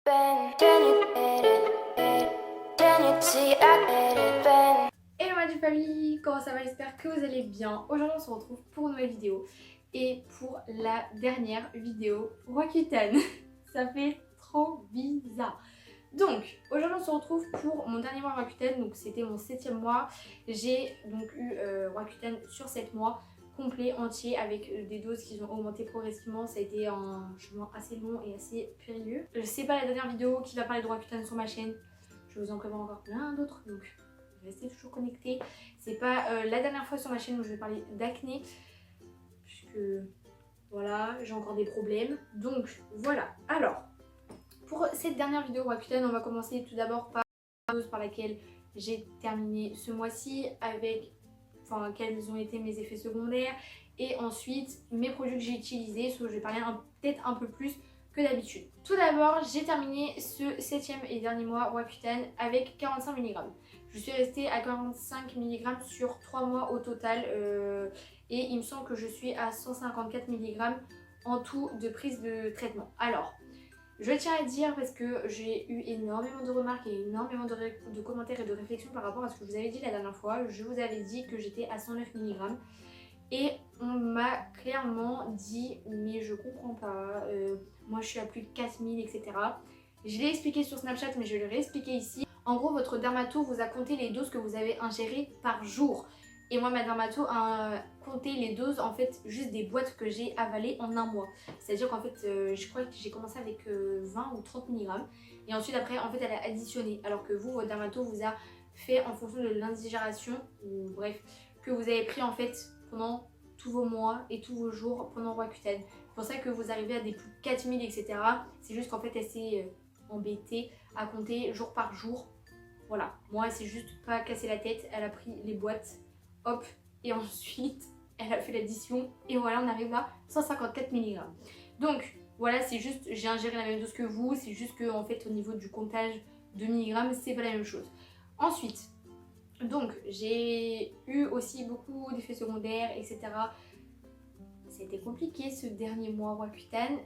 Hello ma famille, comment ça va? J'espère que vous allez bien. Aujourd'hui on se retrouve pour une nouvelle vidéo et pour la dernière vidéo Rakuten. Ça fait trop bizarre. Donc aujourd'hui on se retrouve pour mon dernier mois Rakuten, donc c'était mon 7e mois. J'ai donc eu Rakuten sur 7 mois complet, entier, avec des doses qui ont augmenté progressivement. Ça a été un chemin assez long et assez périlleux. C'est pas la dernière vidéo qui va parler de Rakuten sur ma chaîne. Je vous en prévois encore plein d'autres, donc restez toujours connectés. C'est pas la dernière fois sur ma chaîne où je vais parler d'acné, puisque voilà, j'ai encore des problèmes. Donc voilà, alors pour cette dernière vidéo Rakuten, on va commencer tout d'abord par la dose par laquelle j'ai terminé ce mois-ci, avec quels ont été mes effets secondaires, et ensuite mes produits que j'ai utilisés, soit je vais parler peut-être un peu plus que d'habitude. Tout d'abord, j'ai terminé ce 7e et dernier mois Rakuten avec 45 mg. Je suis restée à 45 mg sur 3 mois au total, et il me semble que je suis à 154 mg en tout de prise de traitement. Alors, je tiens à dire, parce que j'ai eu énormément de remarques et énormément de commentaires et de réflexions par rapport à ce que je vous avais dit la dernière fois. Je vous avais dit que j'étais à 109 mg et on m'a clairement dit mais je comprends pas, moi je suis à plus de 4000, etc. Je l'ai expliqué sur Snapchat, mais je vais le réexpliquer ici. En gros, votre dermato vous a compté les doses que vous avez ingérées par jour. Et moi, ma dermato a compté les doses, en fait, juste des boîtes que j'ai avalées en un mois. C'est-à-dire qu'en fait, je crois que j'ai commencé avec 20 ou 30 mg. Et ensuite, après, en fait, elle a additionné. Alors que vous, votre dermato vous a fait en fonction de l'indigération, ou bref, que vous avez pris en fait pendant tous vos mois et tous vos jours pendant Rakuten. C'est pour ça que vous arrivez à des plus de 4000, etc. C'est juste qu'en fait, elle s'est embêtée à compter jour par jour. Voilà, moi, elle s'est juste pas cassé la tête. Elle a pris les boîtes, hop, et ensuite, elle a fait l'addition. Et voilà, on arrive à 154 mg. Donc, voilà, c'est juste, j'ai ingéré la même dose que vous. C'est juste que, en fait, au niveau du comptage de milligrammes, c'est pas la même chose. Ensuite, donc j'ai eu aussi beaucoup d'effets secondaires, etc. C'était compliqué ce dernier mois Rakuten.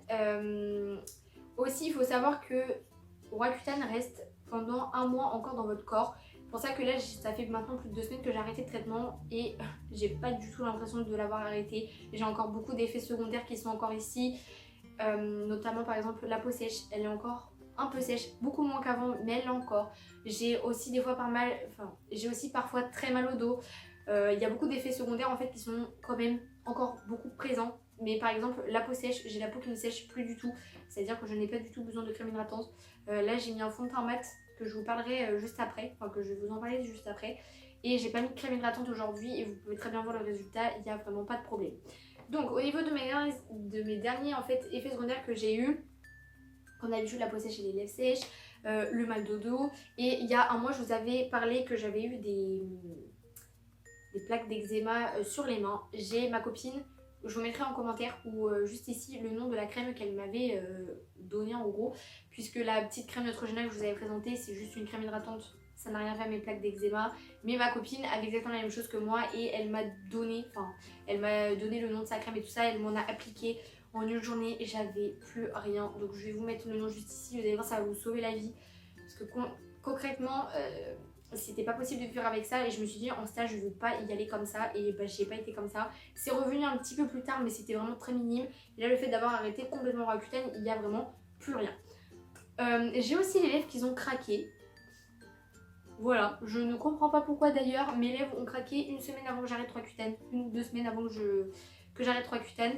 Aussi, il faut savoir que Rakuten reste pendant un mois encore dans votre corps. C'est pour ça que là, ça fait maintenant plus de 2 semaines que j'ai arrêté le traitement et j'ai pas du tout l'impression de l'avoir arrêté. J'ai encore beaucoup d'effets secondaires qui sont encore ici. Notamment par exemple la peau sèche, elle est encore un peu sèche, beaucoup moins qu'avant, mais elle l'est encore. J'ai aussi des fois j'ai aussi parfois très mal au dos. Il y a beaucoup d'effets secondaires en fait qui sont quand même encore beaucoup présents. Mais par exemple la peau sèche, j'ai la peau qui ne sèche plus du tout, c'est à dire que je n'ai pas du tout besoin de crème hydratante. Là j'ai mis un fond de teint mat que je vous parlerai juste après, enfin que je vais vous en parler juste après. Et j'ai pas mis de crème hydratante aujourd'hui et vous pouvez très bien voir le résultat, il n'y a vraiment pas de problème. Donc au niveau de mes derniers en fait, effets secondaires que j'ai eu, comme d'habitude la peau sèche et les lèvres sèches, le mal de dos. Et il y a un mois je vous avais parlé que j'avais eu des plaques d'eczéma sur les mains. J'ai ma copine, je vous mettrai en commentaire ou juste ici le nom de la crème qu'elle m'avait donnée en gros, puisque la petite crème Neutrogena que je vous avais présentée c'est juste une crème hydratante, ça n'a rien fait à mes plaques d'eczéma. Mais ma copine avait exactement la même chose que moi et elle m'a donné le nom de sa crème et tout ça, elle m'en a appliqué en une journée et j'avais plus rien. Donc je vais vous mettre le nom juste ici, vous allez voir, ça va vous sauver la vie. Parce que concrètement, c'était pas possible de vivre avec ça et je me suis dit en stage je veux pas y aller comme ça et bah j'ai pas été comme ça. C'est revenu un petit peu plus tard mais c'était vraiment très minime. Et là le fait d'avoir arrêté complètement Rakuten, il y a vraiment plus rien. J'ai aussi les lèvres qui ont craqué. Voilà, je ne comprends pas pourquoi d'ailleurs, mes lèvres ont craqué une semaine avant que j'arrête Rakuten, 1 ou 2 semaines avant que j'arrête Rakuten.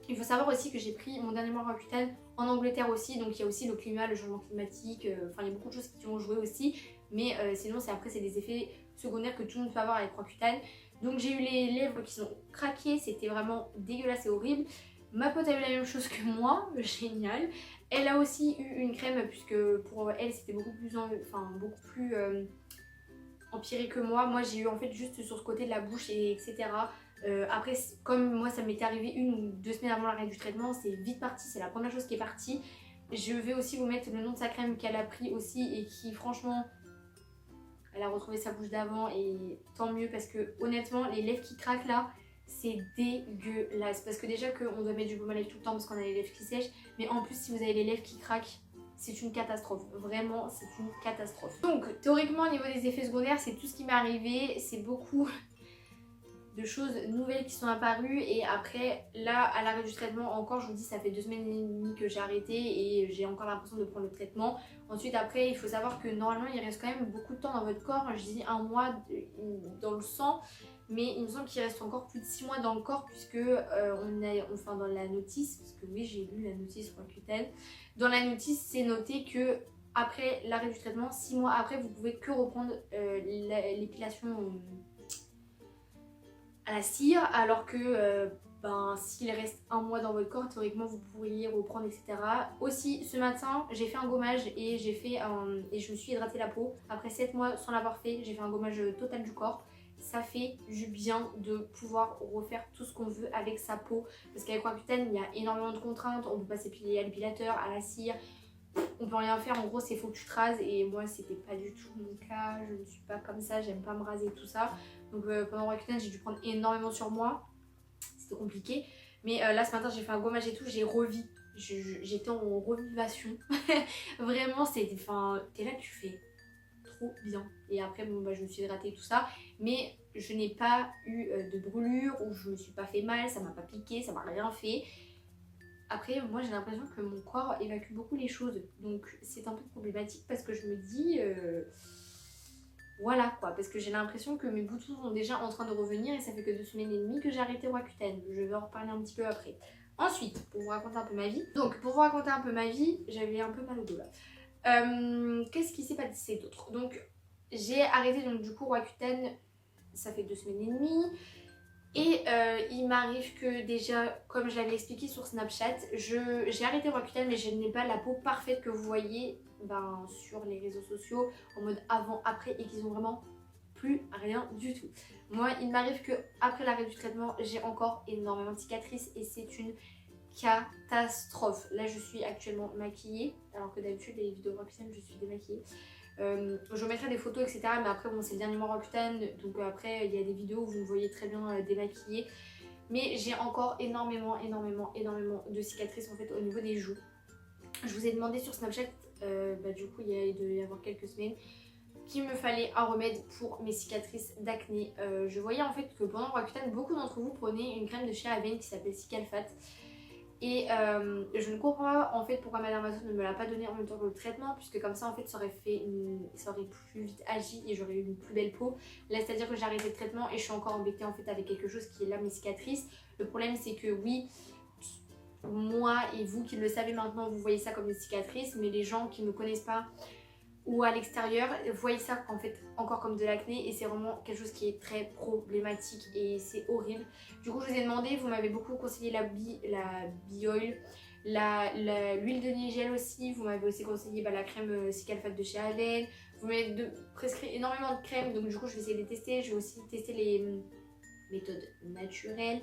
Il faut savoir aussi que j'ai pris mon dernier mois Rakuten en Angleterre aussi, donc il y a aussi le climat, le changement climatique, enfin il y a beaucoup de choses qui ont joué aussi, mais sinon après c'est des effets secondaires que tout le monde peut avoir avec Rakuten. Donc j'ai eu les lèvres qui sont craquées, c'était vraiment dégueulasse et horrible. Ma pote a eu la même chose que moi, génial. Elle a aussi eu une crème puisque pour elle c'était beaucoup plus empiré que moi. Moi j'ai eu en fait juste sur ce côté de la bouche et etc. Après comme moi ça m'était arrivé 1 ou 2 semaines avant l'arrêt du traitement, c'est vite parti, c'est la première chose qui est partie. Je vais aussi vous mettre le nom de sa crème qu'elle a pris aussi et qui franchement elle a retrouvé sa bouche d'avant et tant mieux parce que honnêtement les lèvres qui craquent là c'est dégueulasse parce que déjà qu'on doit mettre du baume à lèvres tout le temps parce qu'on a les lèvres qui sèchent, mais en plus si vous avez les lèvres qui craquent c'est une catastrophe. Vraiment, c'est une catastrophe. Donc, théoriquement, au niveau des effets secondaires, c'est tout ce qui m'est arrivé. C'est beaucoup de choses nouvelles qui sont apparues. Et après, là, à l'arrêt du traitement, encore, je vous dis, ça fait 2 semaines et demie que j'ai arrêté et j'ai encore l'impression de prendre le traitement. Ensuite, après, il faut savoir que normalement, il reste quand même beaucoup de temps dans votre corps. Je dis 1 mois dans le sang. Mais il me semble qu'il reste encore plus de 6 mois dans le corps puisque enfin dans la notice, parce que oui j'ai lu la notice Roaccutane, dans la notice c'est noté que après l'arrêt du traitement, 6 mois après vous pouvez que reprendre l'épilation à la cire, alors que s'il reste 1 mois dans votre corps, théoriquement vous pourriez reprendre, etc. Aussi ce matin j'ai fait un gommage et je me suis hydraté la peau. Après 7 mois sans l'avoir fait, j'ai fait un gommage total du corps. Ça fait du bien de pouvoir refaire tout ce qu'on veut avec sa peau. Parce qu'avec Roaccutane, il y a énormément de contraintes. On peut pas s'épiler à l'épilateur, à la cire. On peut rien faire. En gros, c'est faut que tu te rases. Et moi, c'était pas du tout mon cas. Je ne suis pas comme ça. J'aime pas me raser, tout ça. Donc pendant Roaccutane, j'ai dû prendre énormément sur moi. C'était compliqué. Mais là, ce matin, j'ai fait un gommage et tout. J'ai revis. J'étais en revivation. Vraiment, c'était... Enfin, t'es là, tu fais... trop bien. Et après je me suis hydratée et tout ça, mais je n'ai pas eu de brûlure ou je me suis pas fait mal, ça m'a pas piqué, ça m'a rien fait. Après moi j'ai l'impression que mon corps évacue beaucoup les choses, donc c'est un peu problématique parce que je me dis voilà quoi, parce que j'ai l'impression que mes boutons sont déjà en train de revenir et ça fait que 2 semaines et demie que j'ai arrêté Roaccutane. Je vais en reparler un petit peu après. Ensuite, pour vous raconter un peu ma vie, j'avais un peu mal au dos là. Qu'est-ce qui s'est passé d'autre? Donc j'ai arrêté donc du coup Roaccutane, ça fait 2 semaines et demie. Et il m'arrive que déjà, comme je l'avais expliqué sur Snapchat, j'ai arrêté Roaccutane mais je n'ai pas la peau parfaite que vous voyez sur les réseaux sociaux en mode avant, après et qu'ils ont vraiment plus rien du tout. Moi il m'arrive que après l'arrêt du traitement j'ai encore énormément de cicatrices et c'est une catastrophe. Là je suis actuellement maquillée alors que d'habitude les vidéos Roaccutane je suis démaquillée. Je vous mettrai des photos etc, mais après bon c'est le dernier mois Roaccutane donc après il y a des vidéos où vous me voyez très bien démaquillée, mais j'ai encore énormément de cicatrices en fait au niveau des joues. Je vous ai demandé sur Snapchat du coup il doit y avoir quelques semaines qu'il me fallait un remède pour mes cicatrices d'acné. Je voyais en fait que pendant Roaccutane beaucoup d'entre vous prenaient une crème de chez Avène qui s'appelle Cicalfate. Et je ne comprends pas en fait pourquoi Madame Amazon ne me l'a pas donné en même temps que le traitement, puisque comme ça en fait ça aurait plus vite agi et j'aurais eu une plus belle peau. Là c'est à dire que j'ai arrêté le traitement et je suis encore embêtée en fait avec quelque chose qui est là, mes cicatrices. Le problème c'est que oui, moi et vous qui le savez maintenant vous voyez ça comme des cicatrices, mais les gens qui ne me connaissent pas ou à l'extérieur, voyez ça en fait encore comme de l'acné et c'est vraiment quelque chose qui est très problématique et c'est horrible. Du coup je vous ai demandé, vous m'avez beaucoup conseillé la Bioil, l'huile de nigel aussi, vous m'avez aussi conseillé la crème Cicalfate de chez Avène, vous m'avez prescrit énormément de crèmes donc du coup je vais essayer de les tester, je vais aussi tester les méthodes naturelles,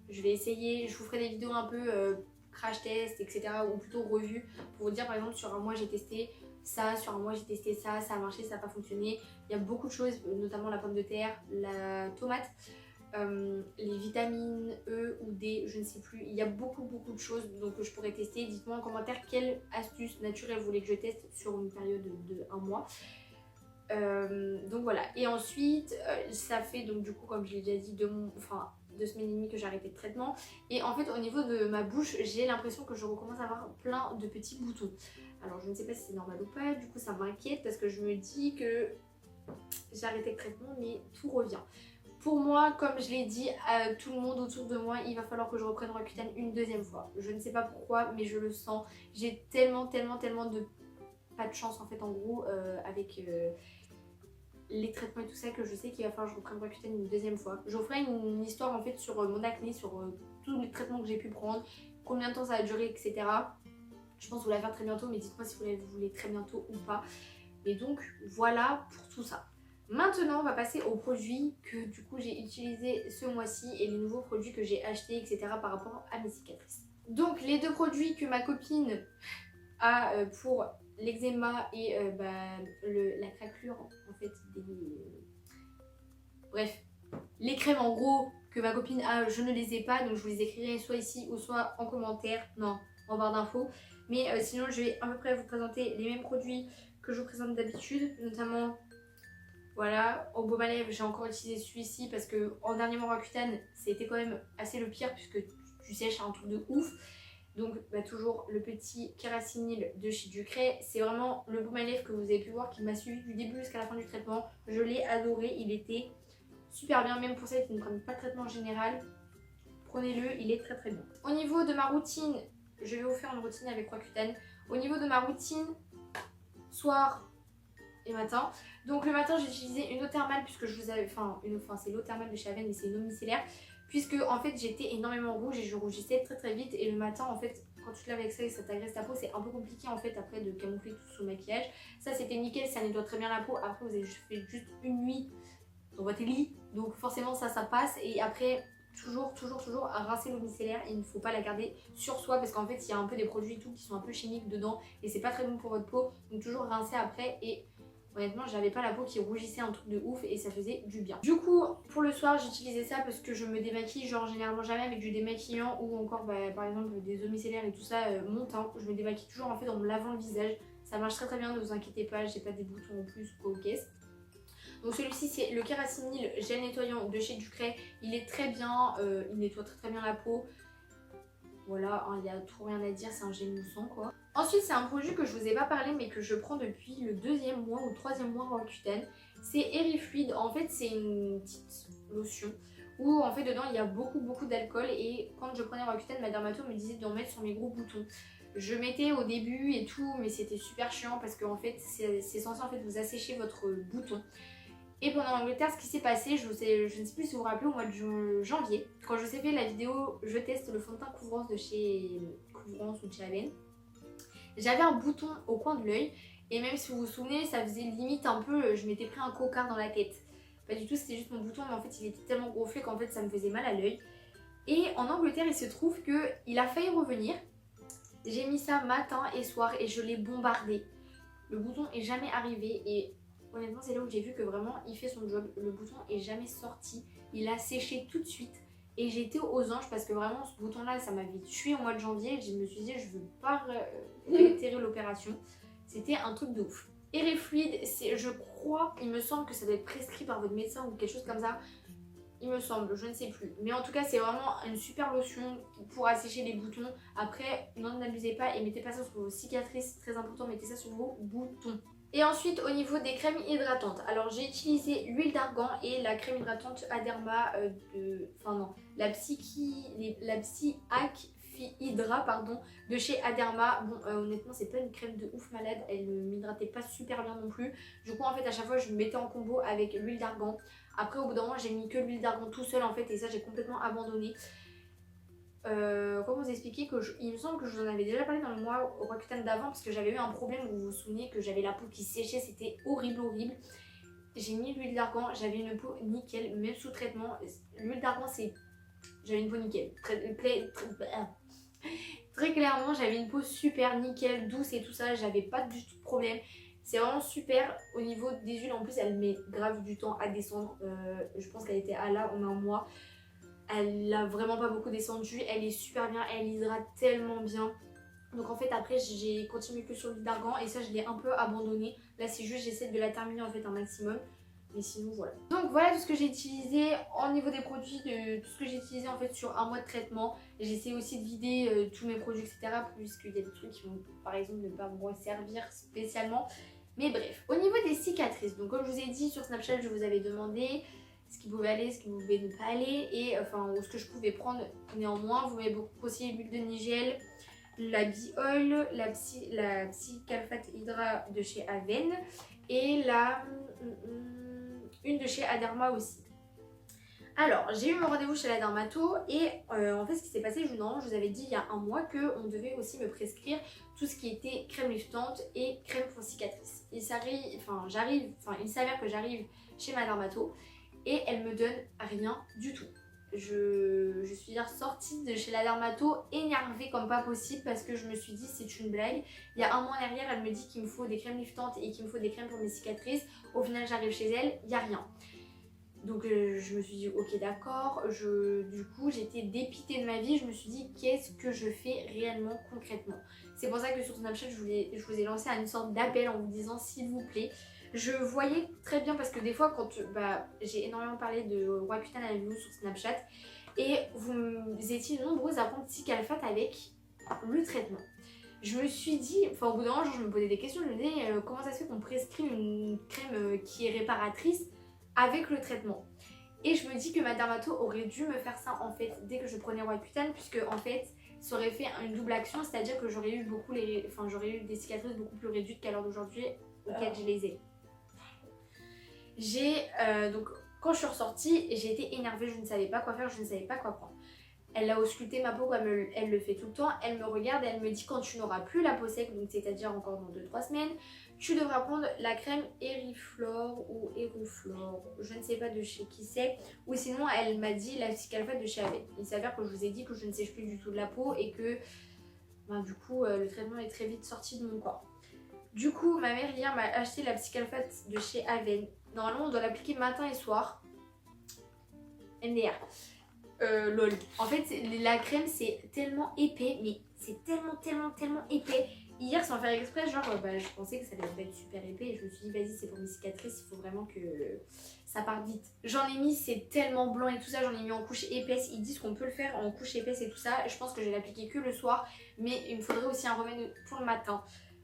je vais essayer, je vous ferai des vidéos un peu crash test etc ou plutôt revue pour vous dire par exemple sur un mois j'ai testé ça, sur un mois j'ai testé ça, ça a marché, ça n'a pas fonctionné. Il y a beaucoup de choses, notamment la pomme de terre, la tomate, les vitamines E ou D, je ne sais plus. Il y a beaucoup de choses donc je pourrais tester. Dites-moi en commentaire quelle astuce naturelle vous voulez que je teste sur une période de 1 mois. Donc voilà. Et ensuite, ça fait donc du coup comme je l'ai déjà dit 2 semaines et demie que j'ai arrêté le traitement. Et en fait au niveau de ma bouche, j'ai l'impression que je recommence à avoir plein de petits boutons. Alors je ne sais pas si c'est normal ou pas, du coup ça m'inquiète parce que je me dis que j'ai arrêté le traitement mais tout revient. Pour moi, comme je l'ai dit à tout le monde autour de moi, il va falloir que je reprenne Roaccutane une 2e fois. Je ne sais pas pourquoi mais je le sens. J'ai tellement de... pas de chance en fait en gros avec les traitements et tout ça que je sais qu'il va falloir que je reprenne Roaccutane une 2e fois. Je vous ferai une histoire en fait sur mon acné, sur tous les traitements que j'ai pu prendre, combien de temps ça a duré etc. Je pense vous la faire très bientôt, mais dites-moi si vous la voulez très bientôt ou pas. Et donc voilà pour tout ça. Maintenant on va passer aux produits que du coup j'ai utilisés ce mois-ci et les nouveaux produits que j'ai achetés etc par rapport à mes cicatrices. Donc les 2 produits que ma copine a pour l'eczéma et la craquelure en fait bref, les crèmes en gros que ma copine a, je ne les ai pas donc je vous les écrirai soit ici ou soit en commentaire, non, en barre d'infos. Mais sinon je vais à peu près vous présenter les mêmes produits que je vous présente d'habitude, notamment voilà, au baume à lèvres j'ai encore utilisé celui-ci parce que en dernier mois Roaccutane c'était quand même assez le pire puisque tu sèches un truc de ouf. Donc toujours le petit Keracinil de chez Ducray, c'est vraiment le baume à lèvres que vous avez pu voir qui m'a suivi du début jusqu'à la fin du traitement. Je l'ai adoré, il était super bien, même pour celles qui ne prennent pas de traitement général. Prenez-le, il est très très bien. Au niveau de ma routine, je vais vous faire une routine avec Roaccutane. Au niveau de ma routine, soir et matin. Donc le matin j'ai utilisé une eau thermale puisque je vous avais... c'est l'eau thermale de chez Aven mais c'est une eau micellaire. Puisque en fait j'étais énormément rouge et je rougissais très très vite. Et le matin en fait quand tu te laves avec ça et ça t'agresse ta peau, c'est un peu compliqué en fait après de camoufler tout sous le maquillage. Ça c'était nickel, ça nettoie très bien la peau. Après vous avez fait juste une nuit dans votre lit. Donc forcément ça passe. Et après toujours à rincer l'eau micellaire. Il ne faut pas la garder sur soi parce qu'en fait il y a un peu des produits et tout qui sont un peu chimiques dedans. Et c'est pas très bon pour votre peau. Donc toujours rincer après. Et honnêtement j'avais pas la peau qui rougissait un truc de ouf et ça faisait du bien. Du coup pour le soir j'utilisais ça parce que je me démaquille genre généralement jamais avec du démaquillant ou encore par exemple des eaux micellaires et tout ça mon teint. Je me démaquille toujours en fait en me lavant le visage. Ça marche très très bien, ne vous inquiétez pas, j'ai pas des boutons en plus ou quoi aux caisses. Donc celui-ci c'est le Keracinil gel nettoyant de chez Ducray. Il est très bien, il nettoie très très bien la peau. Voilà, il n'y a trop rien à dire, c'est un gel moussant quoi. Ensuite c'est un produit que je vous ai pas parlé mais que je prends depuis le 2e mois ou 3e mois Roaccutane. C'est Airifluid, en fait c'est une petite lotion où en fait dedans il y a beaucoup d'alcool. Et quand je prenais Roaccutane, ma dermato me disait d'en mettre sur mes gros boutons. Je mettais au début et tout mais c'était super chiant parce que en fait c'est censé en fait vous assécher votre bouton. Et pendant l'Angleterre, ce qui s'est passé, je ne sais plus si vous vous rappelez, au mois de janvier, quand je vous ai fait la vidéo je teste le fond de teint Couvrance de chez Couvrance ou de chez Aven, j'avais un bouton au coin de l'œil. Et même si vous vous souvenez, ça faisait limite un peu, je m'étais pris un cocard dans la tête. Pas du tout, c'était juste mon bouton, mais en fait il était tellement gonflé qu'en fait ça me faisait mal à l'œil. Et en Angleterre, il se trouve qu'il a failli revenir. J'ai mis ça matin et soir et je l'ai bombardé. Le bouton est jamais arrivé et honnêtement c'est là où j'ai vu que vraiment il fait son job. Le bouton est jamais sorti, il a séché tout de suite. Et j'ai été aux anges parce que vraiment ce bouton là ça m'avait tué au mois de janvier. Je me suis dit je veux pas réitérer l'opération. C'était un truc de ouf. Airifluid, je crois, il me semble que ça doit être prescrit par votre médecin ou quelque chose comme ça. Il me semble, je ne sais plus. Mais en tout cas, c'est vraiment une super lotion pour assécher les boutons. Après, n'en abusez pas et mettez pas ça sur vos cicatrices. Très important, mettez ça sur vos boutons. Et ensuite, au niveau des crèmes hydratantes. Alors, j'ai utilisé l'huile d'argan et la crème hydratante Aderma la Psy-Hack Hydra pardon, de chez Aderma. Bon honnêtement c'est pas une crème de ouf malade, elle ne m'hydratait pas super bien non plus. Du coup en fait à chaque fois je me mettais en combo avec l'huile d'argan. Après au bout d'un moment j'ai mis que l'huile d'argan tout seul en fait et ça j'ai complètement abandonné. Comment vous expliquer que il me semble que je vous en avais déjà parlé dans le mois Roaccutane d'avant parce que j'avais eu un problème, vous vous souvenez que j'avais la peau qui séchait, c'était horrible. J'ai mis l'huile d'argan, j'avais une peau nickel même sous traitement. L'huile d'argan c'est... J'avais une peau nickel. Très clairement, j'avais une peau super nickel, douce et tout ça. J'avais pas du tout de problème. C'est vraiment super. Au niveau des huiles, en plus, elle met grave du temps à descendre. Je pense qu'elle était à là en un mois. Elle a vraiment pas beaucoup descendu. Elle est super bien. Elle hydrate tellement bien. Donc en fait après j'ai continué que sur l'huile d'argan et ça je l'ai un peu abandonné. Là c'est juste j'essaie de la terminer en fait un maximum. Mais sinon voilà. Donc voilà tout ce que j'ai utilisé au niveau des produits, tout ce que j'ai utilisé en fait sur un mois de traitement. J'essaie aussi de vider tous mes produits etc. Puisqu'il y a des trucs qui vont par exemple ne pas me servir spécialement. Mais bref, au niveau des cicatrices, donc comme je vous ai dit sur Snapchat je vous avais demandé ce qui pouvait aller, ce qui pouvait ne pas aller. Et enfin ce que je pouvais prendre néanmoins. Vous m'avez beaucoup conseillé l'huile de Nigel, la Bi-Oil, la Psy-Calphate Hydra de chez Aven et une de chez Aderma aussi. Alors j'ai eu mon rendez-vous chez la dermato et en fait ce qui s'est passé, je vous avais dit il y a un mois qu'on devait aussi me prescrire tout ce qui était crème liftante et crème pour cicatrices. Il s'avère que j'arrive chez ma dermato et elle me donne rien du tout. Je suis sortie de chez la dermato énervée comme pas possible parce que je me suis dit c'est une blague. Il y a un mois derrière elle me dit qu'il me faut des crèmes liftantes et qu'il me faut des crèmes pour mes cicatrices. Au final j'arrive chez elle, il n'y a rien. Donc je me suis dit ok d'accord, du coup j'étais dépitée de ma vie, je me suis dit qu'est-ce que je fais réellement concrètement. C'est pour ça que sur Snapchat je vous ai lancé une sorte d'appel en vous disant s'il vous plaît. Je voyais très bien parce que des fois quand j'ai énormément parlé de Roaccutane avec vous sur Snapchat et vous étiez nombreuses à prendre Cikalfate avec le traitement. Je me suis dit, enfin au bout d'un moment je me posais des questions, je me disais comment ça se fait qu'on prescrit une crème qui est réparatrice avec le traitement. Et je me dis que ma dermato aurait dû me faire ça en fait dès que je prenais Roaccutane, puisque en fait ça aurait fait une double action, c'est-à-dire que j'aurais eu j'aurais eu des cicatrices beaucoup plus réduites qu'à l'heure d'aujourd'hui auxquelles je les ai. Donc quand je suis ressortie, j'ai été énervée, je ne savais pas quoi faire, je ne savais pas quoi prendre. Elle a ausculté ma peau comme elle le fait tout le temps, elle me regarde et elle me dit quand tu n'auras plus la peau sec, donc c'est-à-dire encore dans 2-3 semaines, tu devras prendre la crème Eriflor ou Eruflor, je ne sais pas de chez qui c'est, ou sinon elle m'a dit la Cikalfate de chez Aven. Il s'avère que je vous ai dit que je ne sèche plus du tout de la peau et que du coup le traitement est très vite sorti de mon corps. Du coup ma mère hier m'a acheté la Cikalfate de chez Aven. Normalement on doit l'appliquer matin et soir. MDR. Lol. En fait la crème c'est tellement épais, mais c'est tellement épais. Hier sans faire exprès genre je pensais que ça allait être super épais et je me suis dit vas-y c'est pour mes cicatrices, il faut vraiment que ça parte vite. J'en ai mis, c'est tellement blanc et tout ça, j'en ai mis en couche épaisse, ils disent qu'on peut le faire en couche épaisse et tout ça. Je pense que je vais l'appliquer que le soir, mais il me faudrait aussi un remède pour le matin.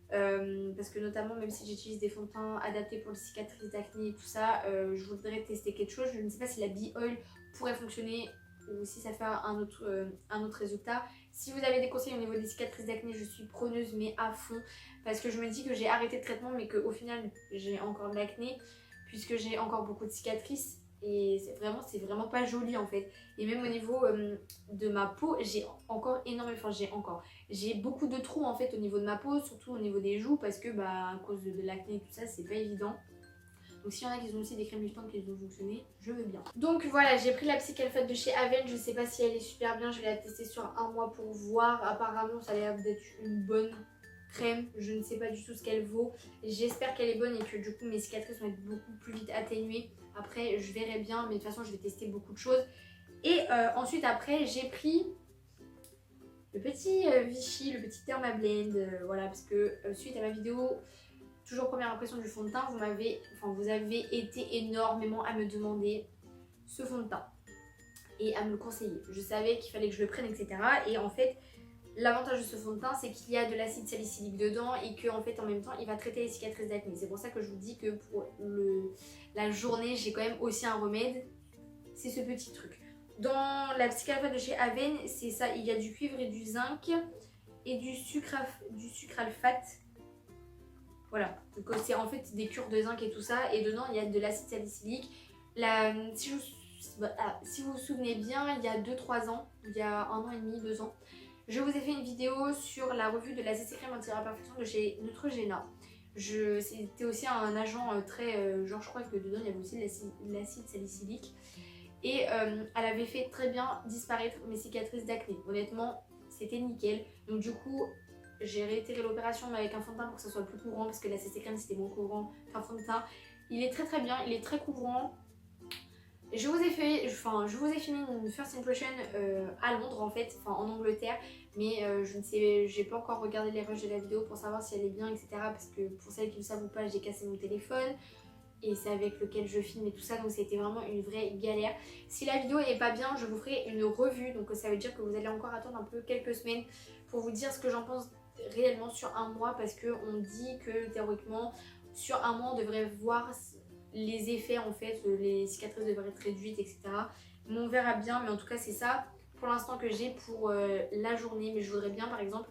Parce que notamment même si j'utilise des fonds de teint adaptés pour les cicatrices d'acné et tout ça, je voudrais tester quelque chose. Je ne sais pas si la Bee Oil pourrait fonctionner ou si ça fait un autre résultat. Si vous avez des conseils au niveau des cicatrices d'acné, je suis preneuse mais à fond, parce que je me dis que j'ai arrêté le traitement mais qu'au final j'ai encore de l'acné puisque j'ai encore beaucoup de cicatrices et c'est vraiment pas joli en fait. Et même au niveau de ma peau, j'ai encore énormément, j'ai beaucoup de trous en fait au niveau de ma peau, surtout au niveau des joues parce que à cause de l'acné et tout ça c'est pas évident. Donc s'il y en a qui ont aussi des crèmes liftantes qui ont fonctionné, je veux bien. Donc voilà, j'ai pris la Cikalfate de chez Aven, je sais pas si elle est super bien, je vais la tester sur un mois pour voir. Apparemment ça a l'air d'être une bonne crème, je ne sais pas du tout ce qu'elle vaut. J'espère qu'elle est bonne et que du coup mes cicatrices vont être beaucoup plus vite atténuées. Après je verrai bien, mais de toute façon je vais tester beaucoup de choses. Et ensuite après j'ai pris le petit Vichy, le petit Dermablend, voilà, parce que suite à ma vidéo toujours première impression du fond de teint, vous avez été énormément à me demander ce fond de teint et à me le conseiller. Je savais qu'il fallait que je le prenne, etc. Et en fait, l'avantage de ce fond de teint, c'est qu'il y a de l'acide salicylique dedans et qu'en fait, en même temps, il va traiter les cicatrices d'acné. C'est pour ça que je vous dis que pour la journée, j'ai quand même aussi un remède. C'est ce petit truc. Dans la Cikalfate de chez Aven, c'est ça, il y a du cuivre et du zinc et du sucralfate. Voilà, donc c'est en fait des cures de zinc et tout ça, et dedans il y a de l'acide salicylique. Si vous vous souvenez bien, il y a 2-3 ans, il y a 1 an et demi, 2 ans, je vous ai fait une vidéo sur la revue de la CC Crème Anti-Imperfection de chez Neutrogena. C'était aussi un agent très... genre je crois que dedans il y avait aussi de l'acide salicylique. Et elle avait fait très bien disparaître mes cicatrices d'acné. Honnêtement, c'était nickel. Donc du coup... j'ai réitéré l'opération mais avec un fond de teint pour que ça soit plus couvrant parce que la CC Crème c'était moins couvrant qu'un fond de teint. Il est très bien, il est très couvrant. Je vous ai filmé une first impression à Londres en fait, enfin en Angleterre, mais je ne sais, j'ai pas encore regardé les rushs de la vidéo pour savoir si elle est bien, etc. Parce que pour celles qui le savent ou pas, j'ai cassé mon téléphone et c'est avec lequel je filme et tout ça, donc c'était vraiment une vraie galère. Si la vidéo est pas bien, je vous ferai une revue, donc ça veut dire que vous allez encore attendre un peu quelques semaines pour vous dire ce que j'en pense réellement sur un mois, parce qu'on dit que théoriquement sur un mois on devrait voir les effets en fait, les cicatrices devraient être réduites, etc. Mais on verra bien, mais en tout cas c'est ça pour l'instant que j'ai pour la journée. Mais je voudrais bien par exemple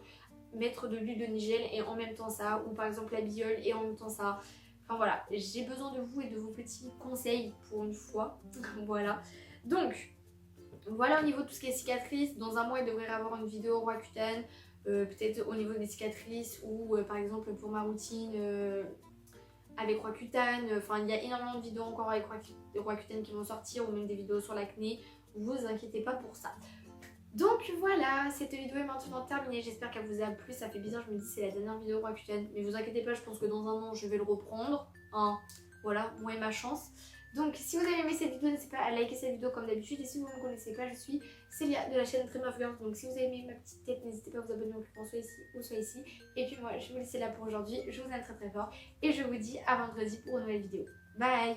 mettre de l'huile de nigel et en même temps ça, ou par exemple la biole et en même temps ça. Enfin voilà, j'ai besoin de vous et de vos petits conseils pour une fois. Voilà, donc voilà au niveau de tout ce qui est cicatrices. Dans un mois il devrait y avoir une vidéo Roaccutane. Peut-être au niveau des cicatrices ou par exemple pour ma routine avec Roaccutane. Enfin il y a énormément de vidéos encore avec Roaccutane qui vont sortir, ou même des vidéos sur l'acné. Vous inquiétez pas pour ça. Donc voilà, cette vidéo est maintenant terminée, j'espère qu'elle vous a plu. Ça fait bizarre, je me dis c'est la dernière vidéo Roaccutane, mais vous inquiétez pas, je pense que dans un an je vais le reprendre, hein. Voilà, moi et ma chance. Donc si vous avez aimé cette vidéo, n'hésitez pas à liker cette vidéo comme d'habitude. Et si vous ne me connaissez pas, je suis Célia de la chaîne Dream Influence. Donc si vous avez aimé ma petite tête, n'hésitez pas à vous abonner au plus grand, soit ici ou soit ici. Et puis moi, je vais vous laisser là pour aujourd'hui. Je vous aime très très fort et je vous dis à vendredi pour une nouvelle vidéo. Bye.